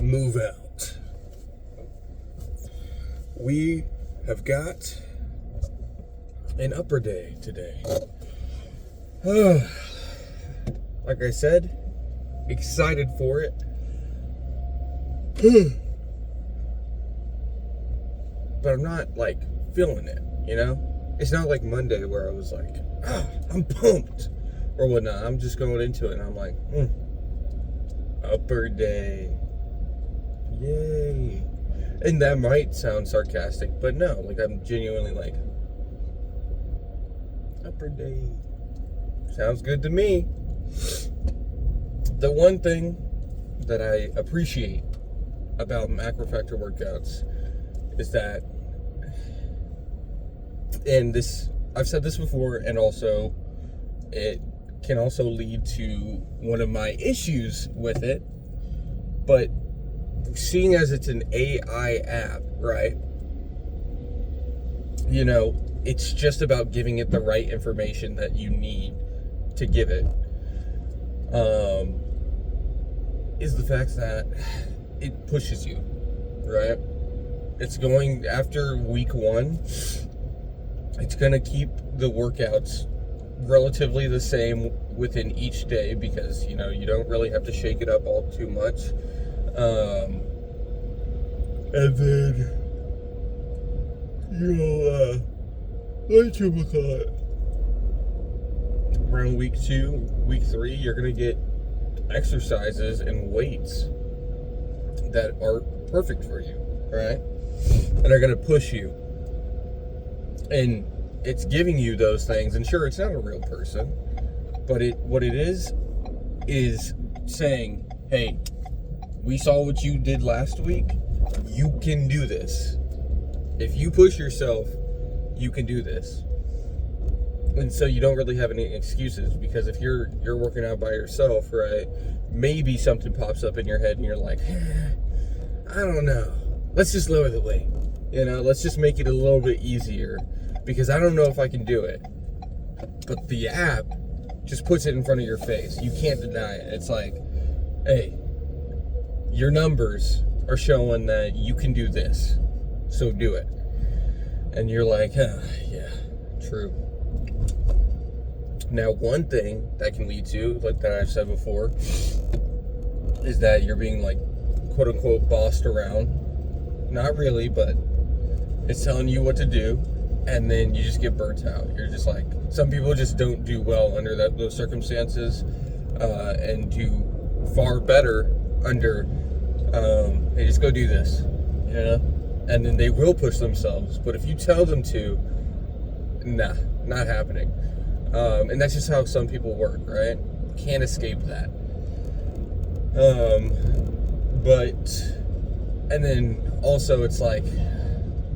move out. We have got an upper day today. Like I said, excited for it. But I'm not like feeling it, you know? It's not like Monday where I was like, I'm pumped or whatnot. I'm just going into it and I'm like, upper day. Yay. And that might sound sarcastic, but no, like I'm genuinely like, upper day. Sounds good to me. The one thing that I appreciate about macrofactor workouts is that, and this, I've said this before, and also it can also lead to one of my issues with it, but seeing as it's an AI app, right? You know, it's just about giving it the right information that you need to give it. Is the fact that it pushes you, right? It's going after week 1. It's going to keep the workouts relatively the same within each day because, you know, you don't really have to shake it up all too much. And then, you know, what you call it? Around week 2, week 3, you're going to get exercises and weights that are perfect for you, right? And are going to push you. And it's giving you those things. And sure, it's not a real person, but what it is saying, hey, we saw what you did last week. You can do this. If you push yourself, you can do this. And so you don't really have any excuses, because if you're working out by yourself, right, maybe something pops up in your head and you're like, I don't know. Let's just lower the weight. You know, let's just make it a little bit easier because I don't know if I can do it. But the app just puts it in front of your face. You can't deny it. It's like, hey, your numbers are showing that you can do this, so do it. And you're like, yeah, true. Now, one thing that can lead to, like that I've said before, is that you're being like, quote unquote, bossed around. Not really, but it's telling you what to do, and then you just get burnt out. You're just like, some people just don't do well under those circumstances, and do far better under, hey, just go do this, you know? And then they will push themselves. But if you tell them to, nah, not happening. And that's just how some people work, right? Can't escape that. And then also it's like,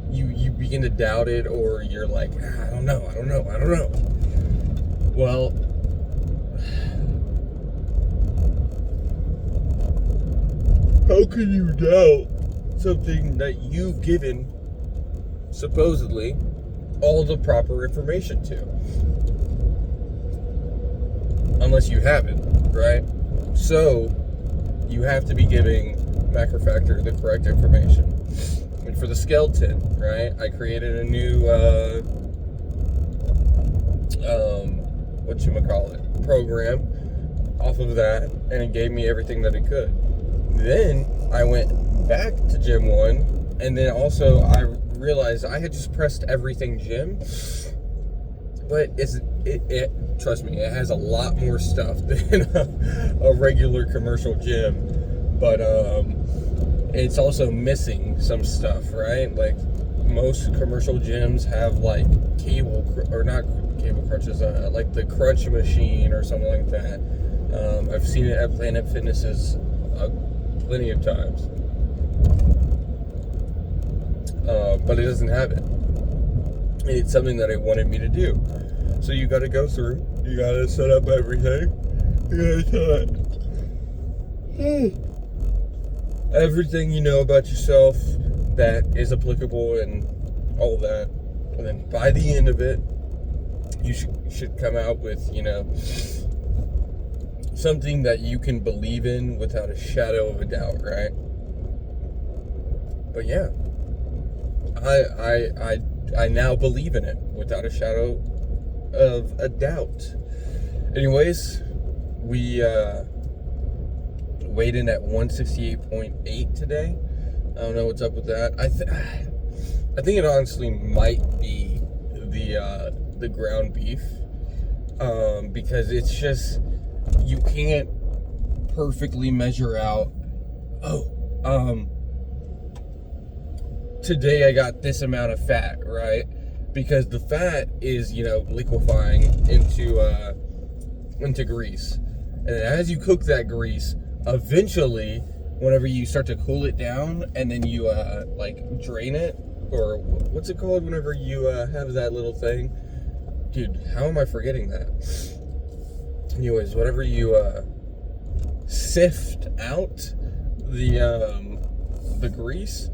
you begin to doubt it, or you're like, I don't know. Well, how can you doubt something that you've given, supposedly, all the proper information to? Unless you haven't, right? So, you have to be giving macrofactor the correct information. And for the skeleton, right, I created a new, program off of that, and it gave me everything that it could. Then, I went back to Gym 1, and then also I realized I had just pressed everything gym, but it trust me, it has a lot more stuff than a regular commercial gym, but it's also missing some stuff, right? Like most commercial gyms have like not cable crunches, like the crunch machine or something like that. I've seen it at Planet Fitnesses plenty of times, but it doesn't have it. It's something that it wanted me to do. So you got to go through. You got to set up everything. You got to everything you know about yourself that is applicable and all that. And then by the end of it, you should come out with, you know, something that you can believe in without a shadow of a doubt, right? But yeah, I now believe in it without a shadow of a doubt. Anyways, we weighed in at 168.8 today. I don't know what's up with that. I think it honestly might be the ground beef, because it's just, you can't perfectly measure out. Today I got this amount of fat, right? Because the fat is, liquefying into grease, and as you cook that grease, eventually, whenever you start to cool it down, and then you drain it, or what's it called whenever you have that little thing? Dude, how am I forgetting that? Anyways, whenever you sift out the grease,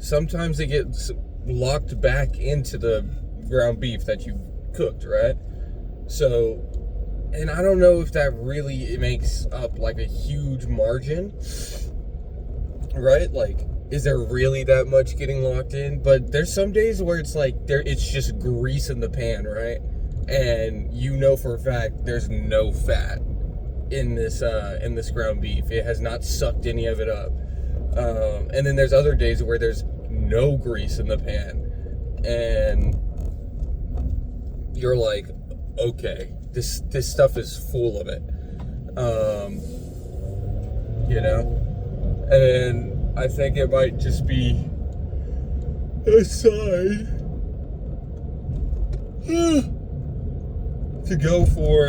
sometimes it gets locked back into the ground beef that you cooked, right? So, and I don't know if that really makes up like a huge margin, right? Like, is there really that much getting locked in? But there's some days where it's like it's just grease in the pan, right? And for a fact there's no fat in this ground beef. It has not sucked any of it up. And then there's other days where there's no grease in the pan, and you're like, okay, this stuff is full of it, and I think it might just be a sign to go for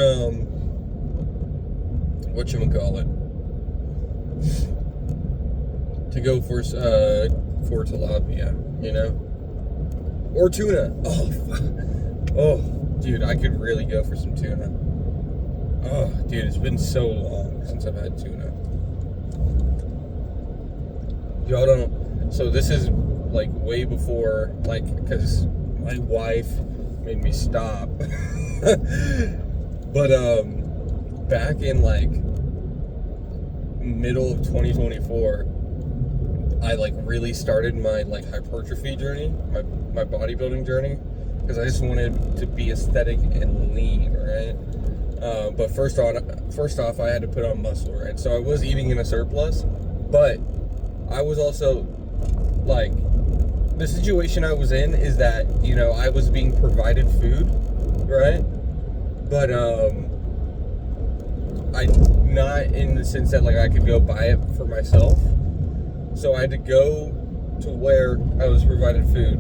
tilapia, or tuna. Oh, dude, I could really go for some tuna. Oh, dude, it's been so long since I've had tuna. Y'all don't. So this is like way before, because my wife made me stop. But back in middle of 2024, I really started my hypertrophy journey, my bodybuilding journey, because I just wanted to be aesthetic and lean, right? But first off, I had to put on muscle, right? So I was eating in a surplus, but I was also the situation I was in is that I was being provided food, right? But I not in the sense that I could go buy it for myself. So I had to go to where I was provided food.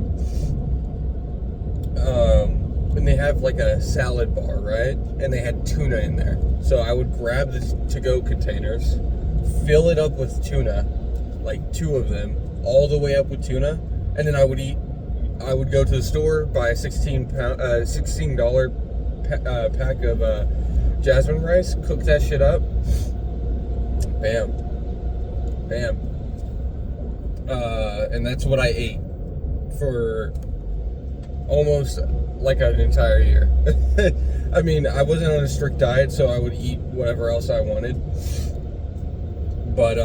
And they have a salad bar, right? And they had tuna in there. So I would grab the to-go containers, fill it up with tuna, 2 of them, all the way up with tuna, and then I would go to the store, buy a $16 pack of jasmine rice, cook that shit up, bam, bam. And that's what I ate for almost an entire year. I mean, I wasn't on a strict diet, so I would eat whatever else I wanted. But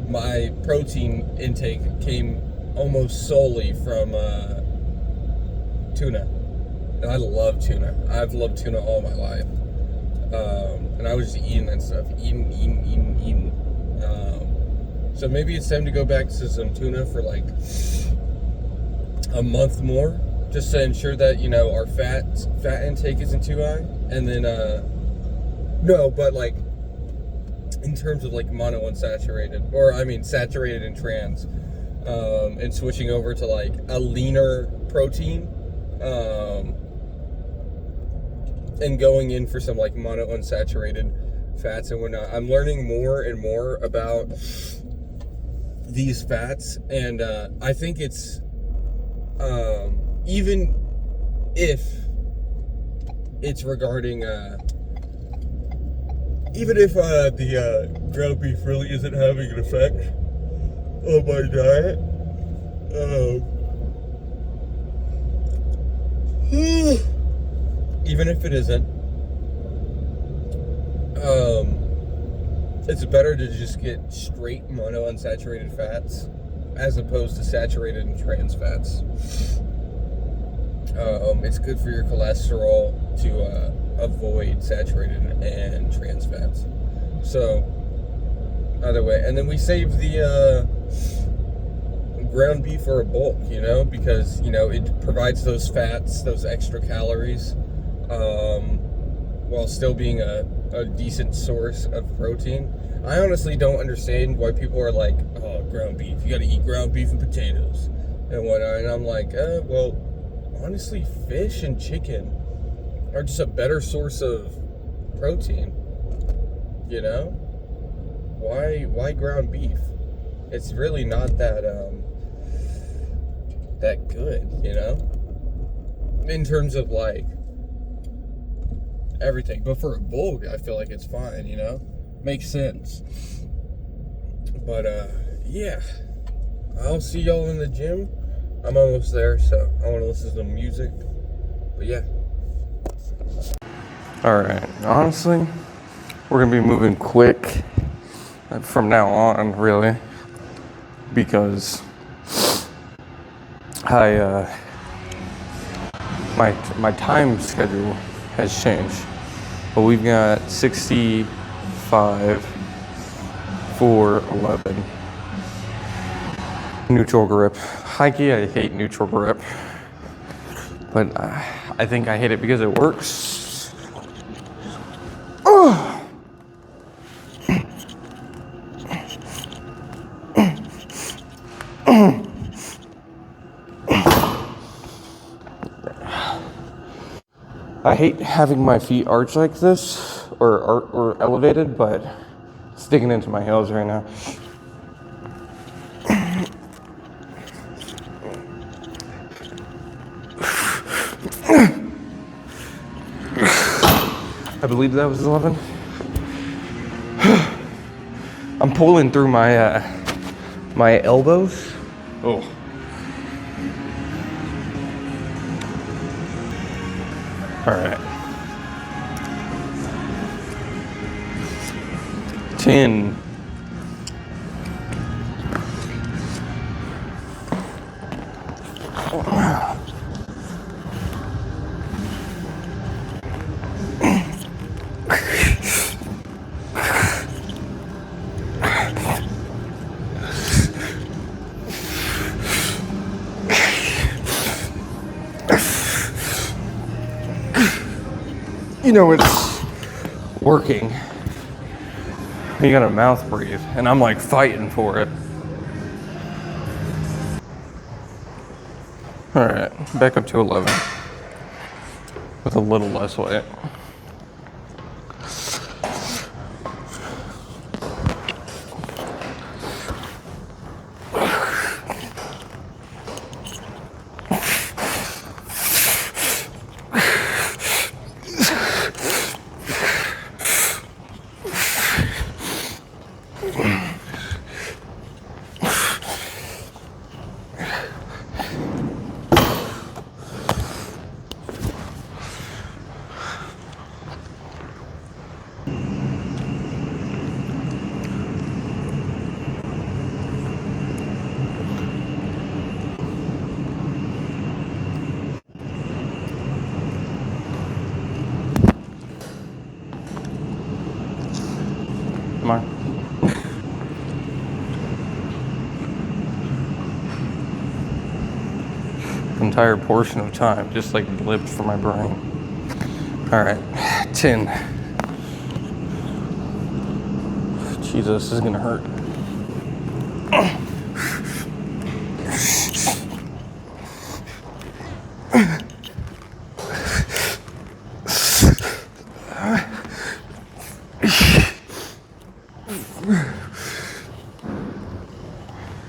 my protein intake came almost solely from tuna. And I love tuna. I've loved tuna all my life. And I was just eating that stuff. Eating. So maybe it's time to go back to some tuna for a month more, just to ensure that our fat intake isn't too high. And then in terms of monounsaturated, or saturated and trans, and switching over to a leaner protein, and going in for some monounsaturated fats and whatnot. I'm learning more and more about these fats, and I think it's even if it's regarding even if the ground beef really isn't having an effect on my diet, even if it isn't, it's better to just get straight monounsaturated fats as opposed to saturated and trans fats. It's good for your cholesterol to avoid saturated and trans fats. So, either way. And then we save the ground beef for a bulk, you know, because, you know, it provides those fats, those extra calories, while still being a decent source of protein. I honestly don't understand why people are like, oh, ground beef, you gotta eat ground beef and potatoes and whatnot. And I'm like, well, honestly, fish and chicken are just a better source of protein, you know? Why ground beef? It's really not that good, you know? In terms of like everything. But for a bulk, I feel like it's fine, you know? Makes sense. But yeah. I'll see y'all in the gym. I'm almost there, so I want to listen to some music. But yeah. Alright, honestly, we're gonna be moving quick from now on, really, because my time schedule has changed. But we've got 65 for 11 neutral grip. Hikey, I hate neutral grip, but I think I hate it because it works. I hate having my feet arch like this or elevated, but it's digging into my heels right now. I believe that was 11. I'm pulling through my my elbows. Oh. All right. 10. You know, it's working. You gotta mouth breathe, and I'm like fighting for it. All right, back up to 11 with a little less weight. Come on. Entire portion of time just like blipped for my brain. All right, 10. Jesus, this is gonna hurt.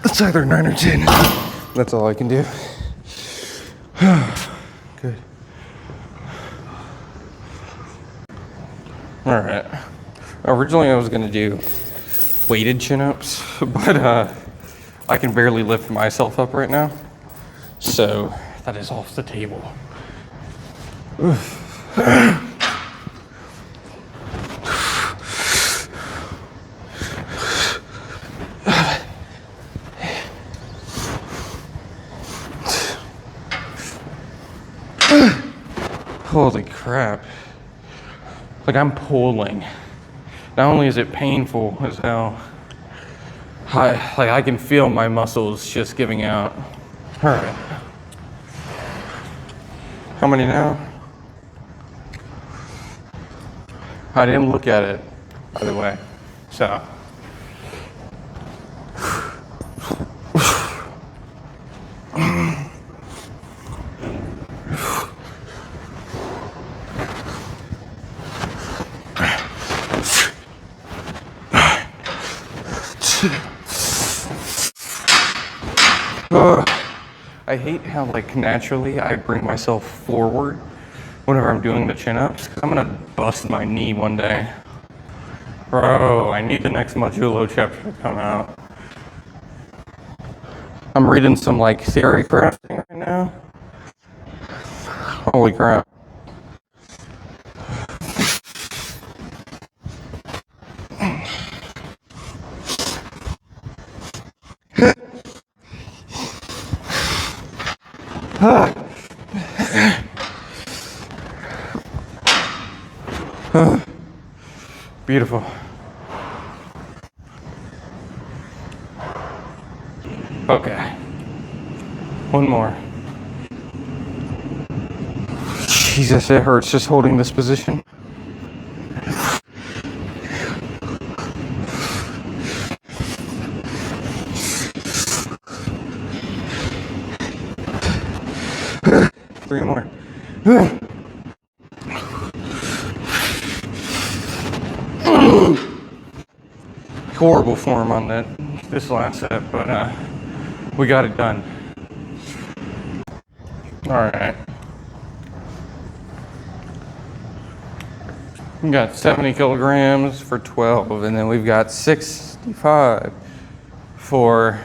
It's either 9 or 10. That's all I can do. Good. All right. Originally, I was gonna do weighted chin-ups, but I can barely lift myself up right now, so that is off the table. Holy crap. Like I'm pulling. Not only is it painful as hell, I can feel my muscles just giving out. All right. How many now? I didn't look at it, by the way. So. I hate how like naturally I bring myself forward whenever I'm doing the chin-ups, because I'm gonna bust my knee one day. Bro, I need the next Modulo chapter to come out. I'm reading some like theory crafting right now. Holy crap. Beautiful. Okay. One more. Jesus, it hurts just holding this position. Three more. Horrible form on this last set, but we got it done. All right. We got 70 kilograms for 12, and then we've got 65 for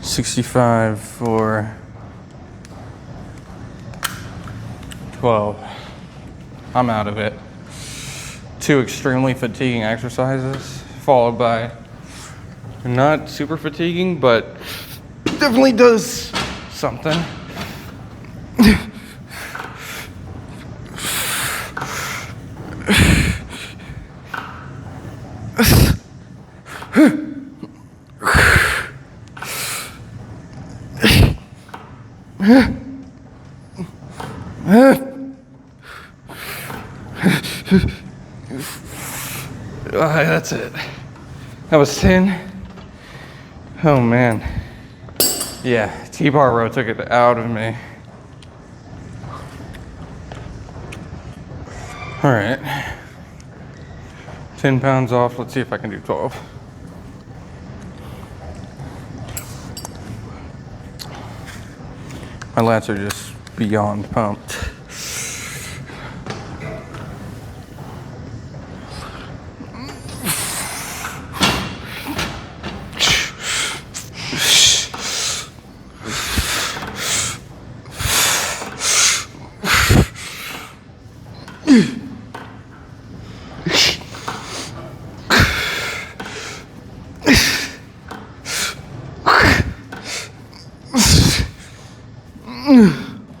65 for 12. I'm out of it. 2 extremely fatiguing exercises, followed by not super fatiguing, but definitely does something. That's it. That was 10. Oh man. Yeah, T-bar row took it out of me. All right. 10 pounds off. Let's see if I can do 12. My lats are just beyond pumped.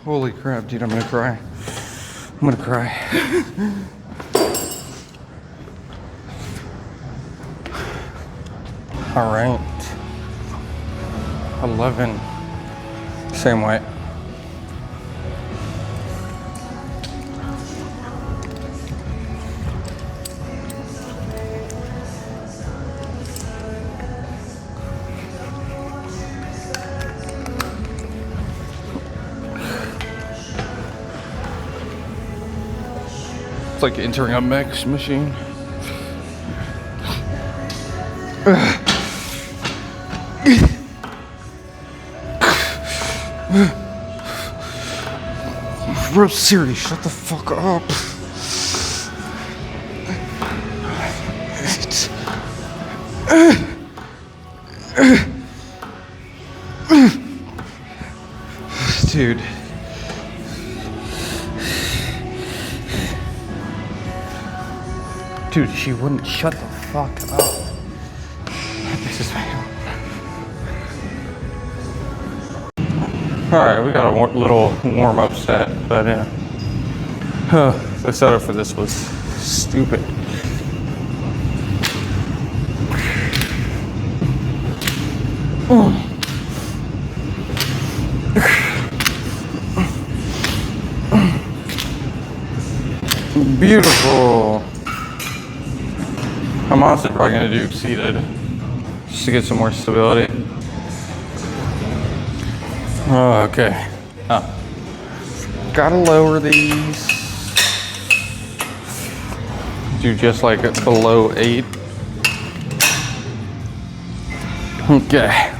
Holy crap, dude, I'm gonna cry. I'm gonna cry. All right. 11. Same weight. It's like entering a mech machine. Bro, Siri, shut the fuck up. Dude. Dude, she wouldn't shut the fuck up. This is my All right, we got a little warm-up set, but the setup for this was stupid. Beautiful. I'm honestly probably gonna do seated just to get some more stability. Oh, okay. Gotta lower these. Do just like below 8. Okay.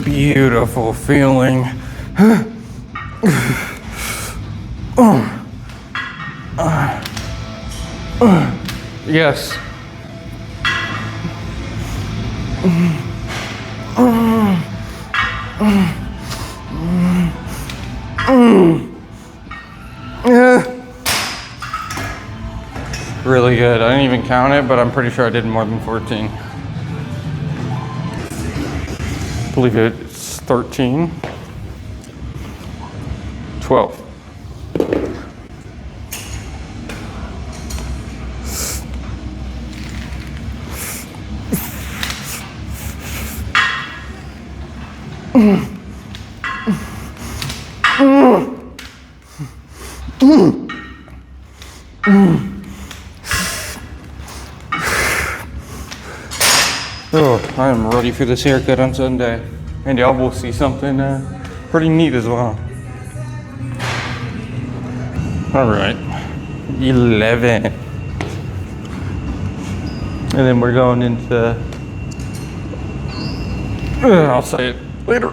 Beautiful feeling. Yes. Really good. I didn't even count it, but I'm pretty sure I did more than 14. I believe it's 13. 12. Oh, I am ready for this haircut on Sunday. And y'all will see something pretty neat as well. All right, 11. And then we're going into, I'll say it later.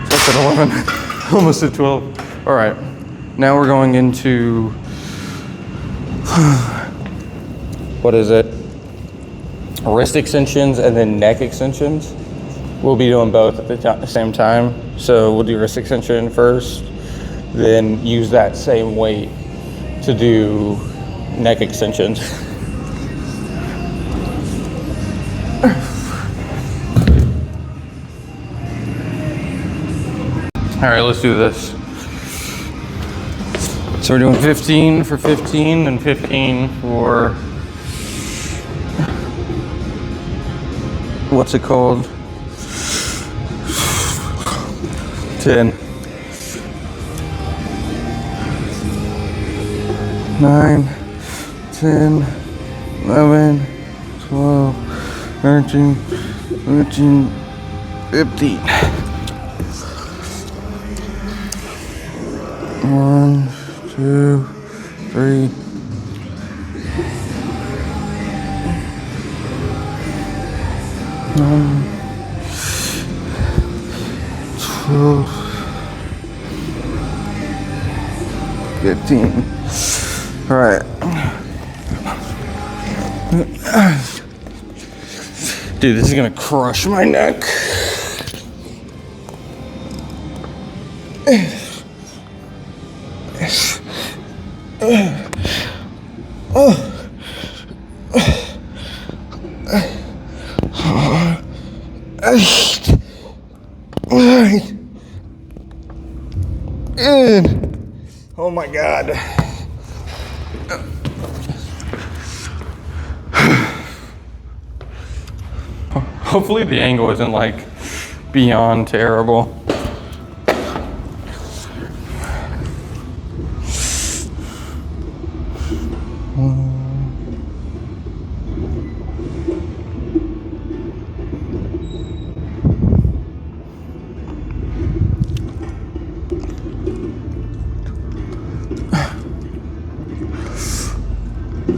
That's at 11, almost at 12. All right, now we're going into, what is it? Wrist extensions and then neck extensions. We'll be doing both at the same time. So we'll do wrist extension first, then use that same weight to do neck extensions. All right, let's do this. So we're doing 15 for 15 and 15 for, what's it called? 10. 9, 10, 11, 12, 13, 14, 15. 1, 2, 3. 12, 15. All right. Dude, this is gonna crush my neck. Oh my God. Hopefully the angle isn't like beyond terrible.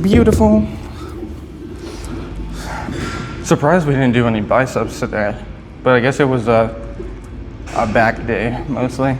Beautiful. Surprised we didn't do any biceps today, but I guess it was a back day mostly.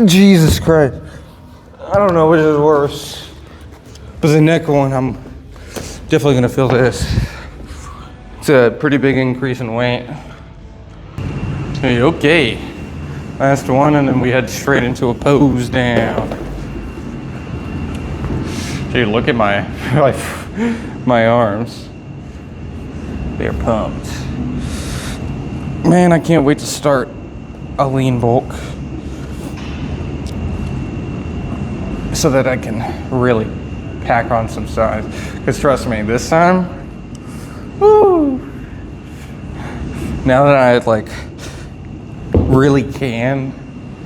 Jesus Christ. I don't know which is worse. But the neck one, I'm definitely gonna feel this. It's a pretty big increase in weight. Okay. Last one, and then we head straight into a pose down. Dude, look at my my arms. They're pumped. Man, I can't wait to start a lean bulk so that I can really pack on some size. Because trust me, this time, woo! Now that I like really can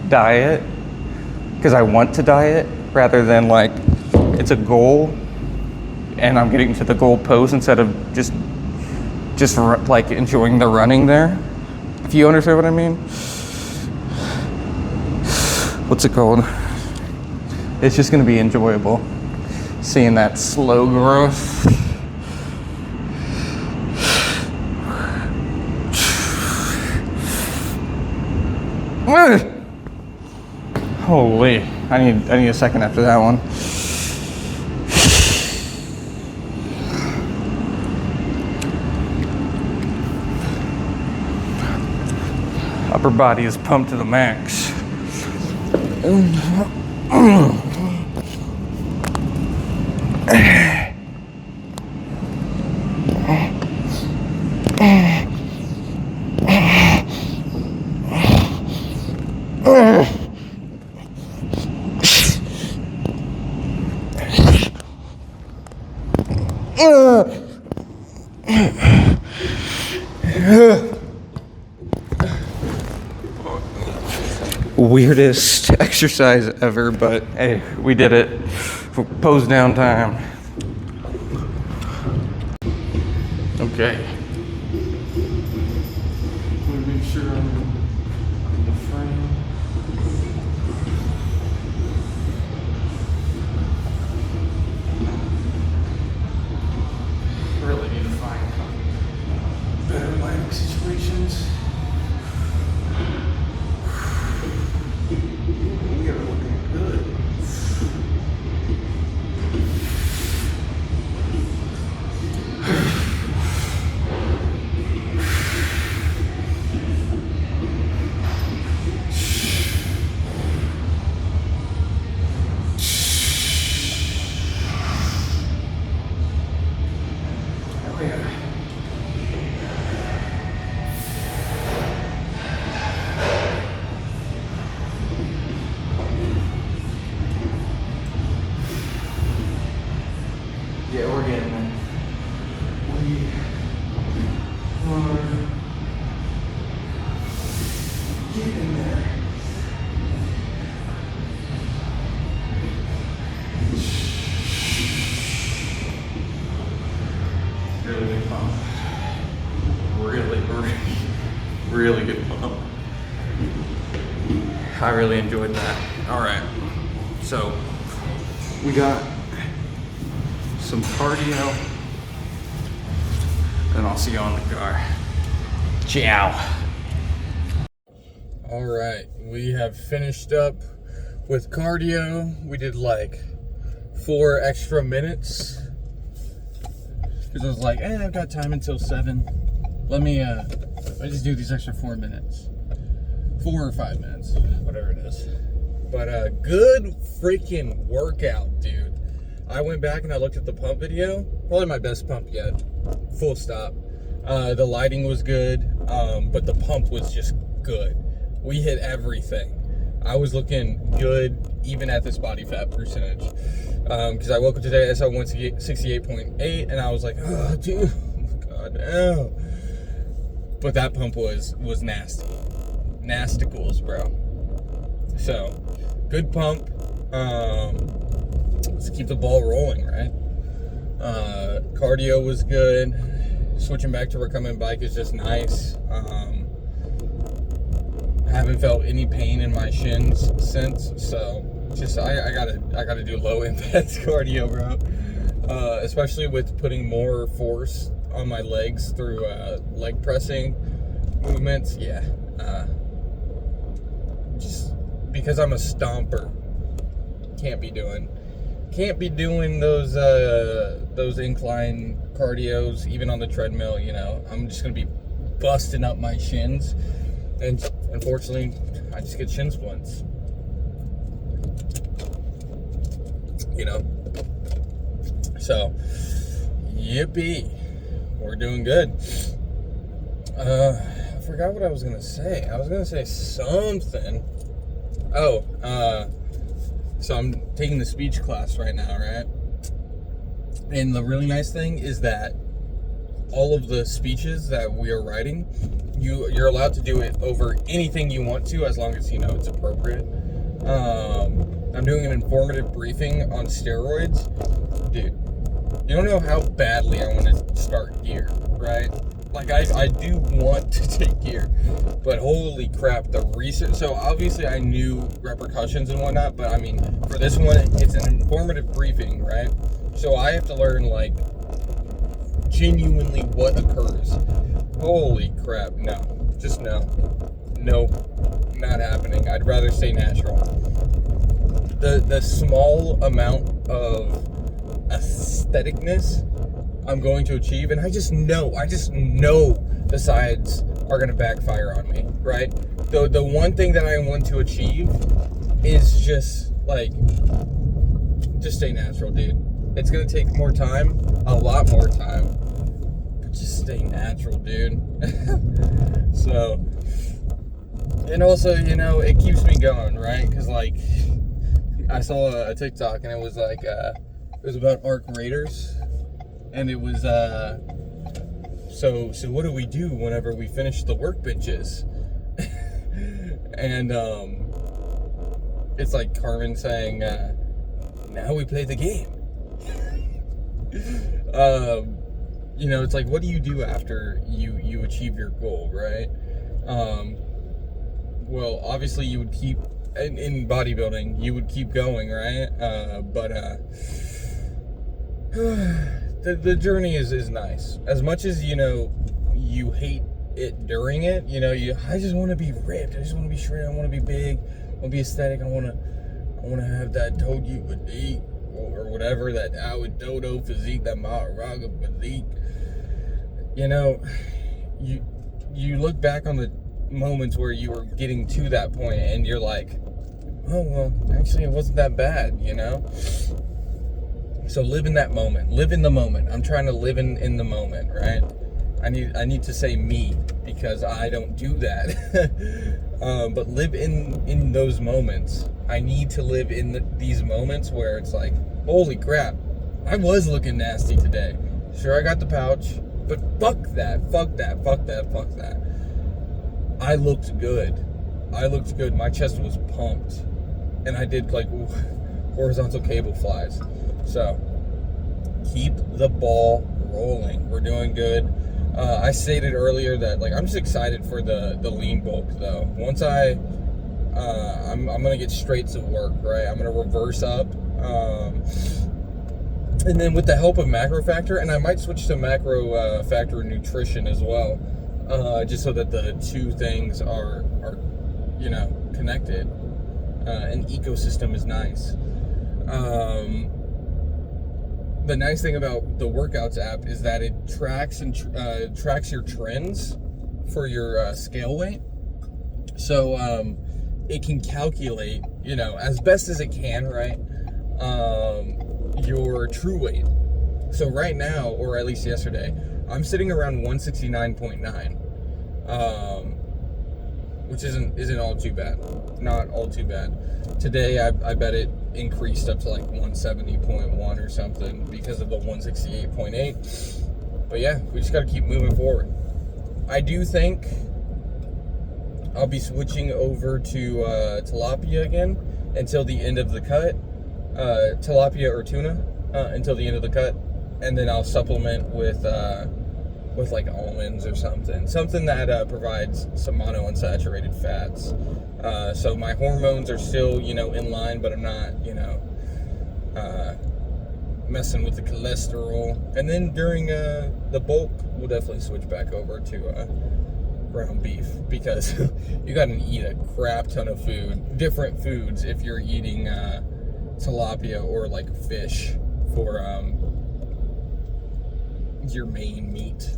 diet, because I want to diet rather than like it's a goal and I'm getting to the goal pose instead of just like enjoying the running there. If you understand what I mean. What's it called? It's just gonna be enjoyable seeing that slow growth. Holy, I need a second after that one. Upper body is pumped to the max. Weirdest exercise ever, but hey, we did it. Pose down time. Okay. Let me make sure I'm in the frame. Really need to find better lighting situations. We are looking good. Oh yeah. Yeah, we're getting there. We are getting there. Really good pump. Really good pump. I really enjoyed that. All right. So we got some cardio, and I'll see you on the car. Ciao. All right, we have finished up with cardio. We did like 4 extra minutes because I was like, I've got time until 7. Let me just do these extra 4 minutes, 4 or 5 minutes, whatever it is. But good freaking workout, dude. I went back and I looked at the pump video. Probably my best pump yet. Full stop. The lighting was good, but the pump was just good. We hit everything. I was looking good even at this body fat percentage. Because I woke up today, I saw 168.8, and I was like, oh, dude, god damn. But that pump was nasty. Nasticals, bro. So, good pump. Let's keep the ball rolling, right? Cardio was good. switching back to recumbent bike is just nice. Haven't felt any pain in my shins since, so just I gotta do low impact cardio, bro. Especially with putting more force on my legs through leg pressing movements. Yeah, just because I'm a stomper, can't be doing those incline cardios even on the treadmill. You know, I'm just gonna be busting up my shins, and unfortunately I just get shin splints, you know. So yippee, we're doing good. I forgot what I was gonna say. I was gonna say something. So I'm taking the speech class right now, right? And the really nice thing is that all of the speeches that we are writing, you're allowed to do it over anything you want to, as long as you know it's appropriate. I'm doing an informative briefing on steroids. Dude, you don't know how badly I want to start gear, right? Like, I do want to take gear, but holy crap, the research. So obviously I knew repercussions and whatnot, but I mean, for this one, it's an informative briefing, right? So I have to learn, like, genuinely what occurs. Holy crap, no. Just no. Nope, not happening. I'd rather stay natural. The small amount of aestheticness I'm going to achieve, and I just know the sides are going to backfire on me, right? The one thing that I want to achieve is just stay natural, dude. It's going to take more time, a lot more time, but just stay natural, dude. So, and also, you know, it keeps me going, right? Because, like, I saw a TikTok, and it was like, it was about arc raiders. And it was, so what do we do whenever we finish the workbenches? And, it's like Carmen saying, now we play the game. You know, it's like, what do you do after you achieve your goal, right? Well, obviously you would keep, in bodybuilding, you would keep going, right? The journey is nice. As much as, you know, you hate it during it, you know, I just want to be ripped. I just want to be shredded. I want to be big. I want to be aesthetic. I want to have that Toji physique or whatever, that Howard Dodo physique, that Maharaga physique. You know, you look back on the moments where you were getting to that point, and you're like, oh, well, actually, it wasn't that bad, you know? So live in that moment. Live in the moment. I'm trying to live in the moment, right? I need to say me, because I don't do that. But live in those moments. I need to live in these moments where it's like, holy crap, I was looking nasty today. Sure, I got the pouch, but fuck that. I looked good. My chest was pumped. And I did, like, horizontal cable flies. So, keep the ball rolling. We're doing good. I stated earlier that, like, I'm just excited for the lean bulk, though. Once I'm gonna get straight to work, right? I'm gonna reverse up, and then with the help of Macro Factor, and I might switch to Macro Factor nutrition as well, just so that the two things are you know, connected. An ecosystem is nice. The nice thing about the Workouts app is that it tracks tracks your trends for your scale weight. So it can calculate, you know, as best as it can, right, your true weight. So right now, or at least yesterday, I'm sitting around 169.9, which isn't all too bad. Not all too bad. Today, I bet it increased up to like 170.1 or something because of the 168.8. But yeah, we just got to keep moving forward. I do think I'll be switching over to tilapia again until the end of the cut. Tilapia or tuna until the end of the cut. And then I'll supplement with with like almonds or something that provides some monounsaturated fats. So my hormones are still, in line, but I'm not, messing with the cholesterol. And then during the bulk, we'll definitely switch back over to ground beef, because you gotta eat a crap ton of different foods if you're eating tilapia or like fish for your main meat.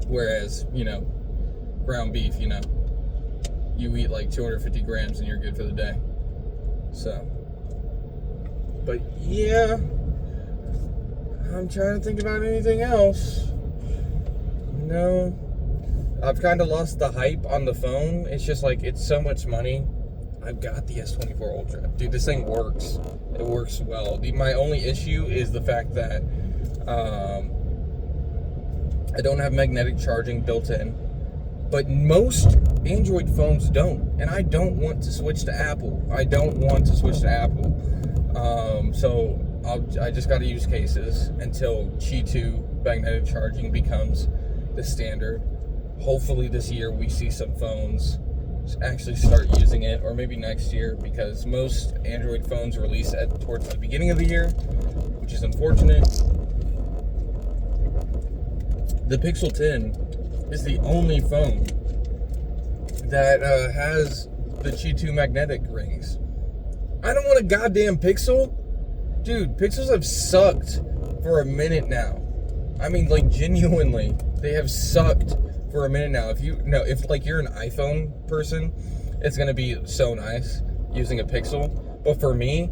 Whereas, ground beef, you eat like 250 grams and you're good for the day. So, but yeah, I'm trying to think about anything else. No, I've kind of lost the hype on the phone. It's just like, it's so much money. I've got the S24 Ultra. Dude, this thing works. It works well. My only issue is the fact that I don't have magnetic charging built in. But most Android phones don't. And I don't want to switch to Apple. So I just got to use cases until Qi 2 magnetic charging becomes the standard. Hopefully this year we see some phones actually start using it, or maybe next year, because most Android phones release towards the beginning of the year, which is unfortunate. The Pixel 10 is the only phone that has the Qi 2 magnetic rings. I don't want a goddamn Pixel. Dude, Pixels have sucked for a minute now. I mean, like, genuinely, they have sucked for a minute now. If you're an iPhone person, it's gonna be so nice using a Pixel. But for me,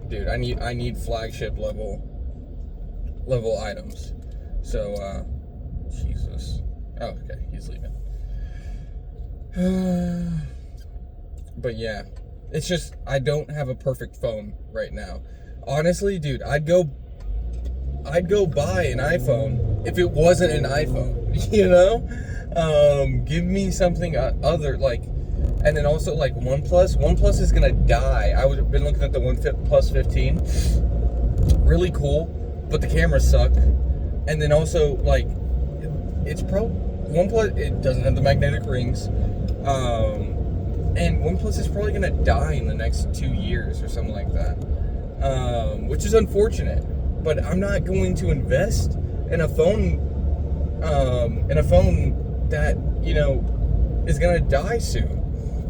dude, I need flagship level items. So, Jesus. Oh, okay, he's leaving. But yeah, it's just, I don't have a perfect phone right now. Honestly, dude, I'd go buy an iPhone if it wasn't an iPhone, give me something other, like, and then also, like, OnePlus is gonna die. I've been looking at the OnePlus 15, really cool, but the cameras suck. And then also, like, it's OnePlus, it doesn't have the magnetic rings, and OnePlus is probably gonna die in the next 2 years or something like that, which is unfortunate. But I'm not going to invest in a phone that, is gonna die soon.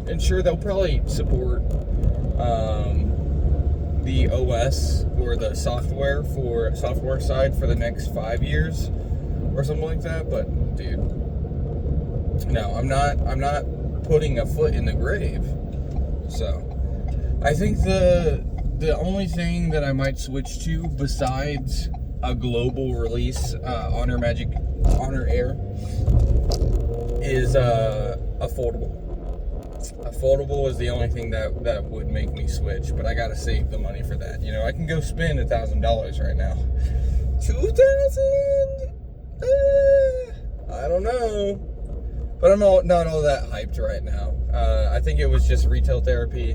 And sure, they'll probably support the OS or the software side for the next 5 years or something like that. But dude, no, I'm not putting a foot in the grave. So I think the only thing that I might switch to, besides a global release, Honor Air, is a foldable. A foldable is the only thing that would make me switch, but I gotta save the money for that. I can go spend $1,000 right now. 2,000? I don't know. But I'm not all that hyped right now. I think it was just retail therapy.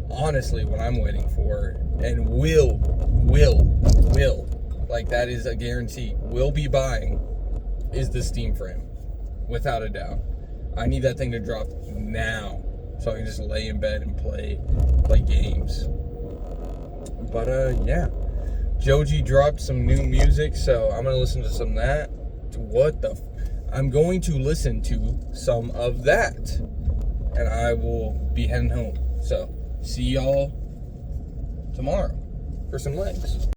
Honestly, what I'm waiting for, and will, like, that is a guarantee, will be buying, is the Steam frame, without a doubt. I need that thing to drop now, so I can just lay in bed and play games. But yeah, Joji dropped some new music, so I'm gonna listen to some of that. I'm going to listen to some of that, and I will be heading home. So see y'all tomorrow for some legs.